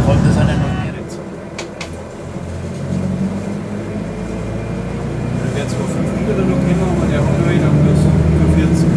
Konnte seine Neugierde zu. Der wäre zwar 500er noch gekommen, aber der hat nur noch bloß für 40.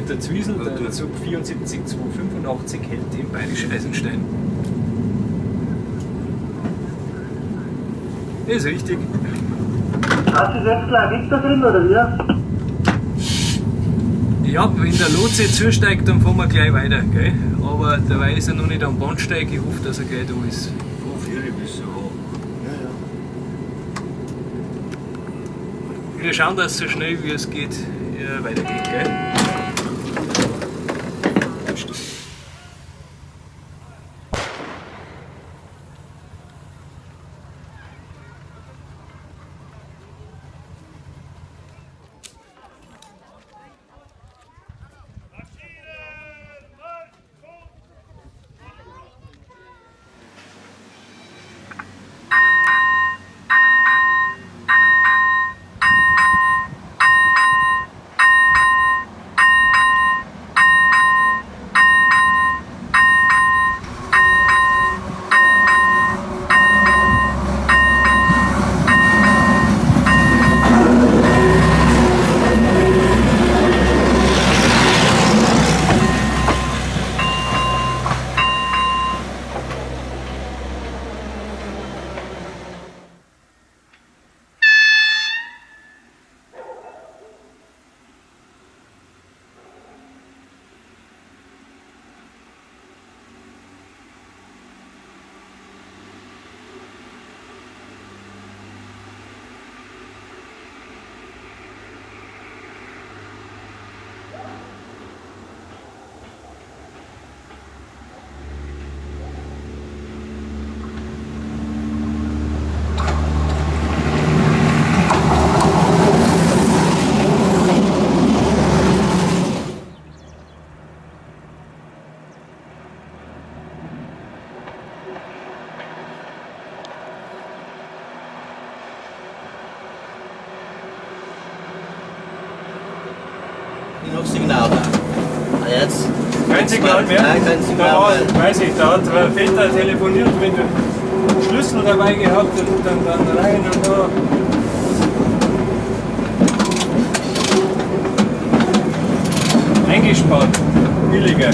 Der Zwiesel, der Zug 74-285 hält im Bayerisch Eisenstein. Das ist richtig. Hast du jetzt gleich Victor drin oder wie? Ja, wenn der Lotse zusteigt, dann fahren wir gleich weiter. Gell? Aber dabei ist er noch nicht am Bahnsteig. Ich hoffe, dass er gleich da ist. Wir schauen, dass es so schnell wie es geht weitergeht. Gell? Noch Signal da. Jetzt? Kein Signal mehr? Nein, kein Signal da war, mehr. weiß ich, da hat der Peter telefoniert, wenn du einen Schlüssel dabei gehabt und dann rein und da. Eingespart. Billiger.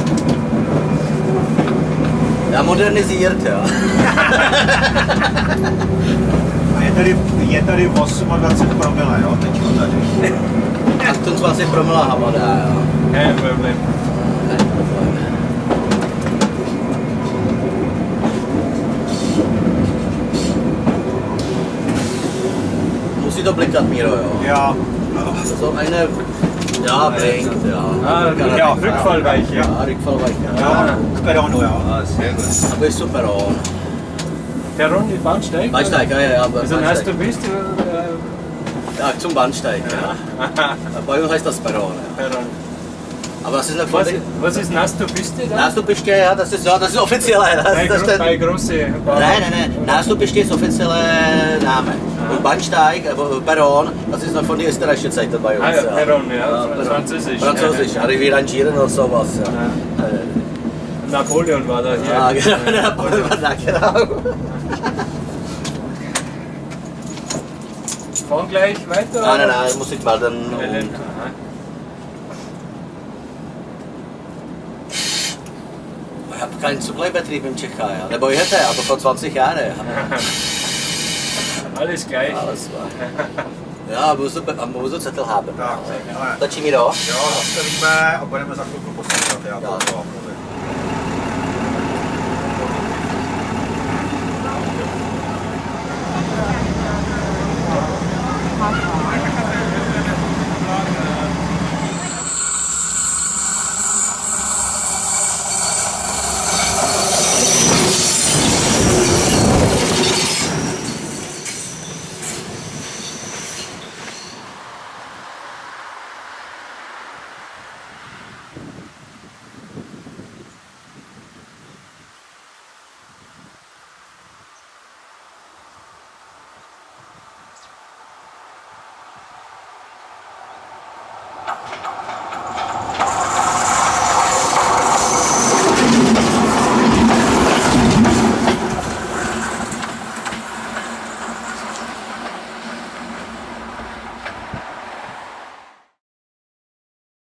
Ja, modernisiert, ja. Je tady 28 promile, jo, teď tady. 28 promile haben wir da, ja. Kein Problem. Kein Problem. Musí to blikat, Miro, jo. Ja. So eine... Ja, blinkt, ja. Ja, Rückfallweiche. Ja, Rückfallweiche. Ja, k peronu, ja. Ah, sehr gut. Aber ist super, oh. Perron, die Bahnsteig? Bahnsteig, ja, aber Also, heißt du Bahnsteig. bist Ja, zum Bahnsteig, ja. Bei uns heißt das Perron, ja. Perron. Aber das ist eine von Was ist Nasto Piste da? Nastu Piste, ja, das ist offiziell. Das steht, Bei große nein. Nastu Piste ist offizieller Name. Und Bahnsteig, Perron, das ist noch von der österreichischen Seite bei uns. Ah ja, Perron, ja, Perron. Französisch. Französisch, ja, wie rangieren und sowas. Ja. Napoleon war da hier. Ja, genau. Fahren gleich weiter? Nein, muss ich melden. Ich habe keinen Zugleihbetrieb in Tschechei, nebo ich hätte, aber vor 20 Jahren. Alles gleich. Alles war. Ja, můžu zettel haben. Tak, ale... Stačí mi to? Jo, nastavíme a budeme za chvilku poslouchat, já to mluvím. Hot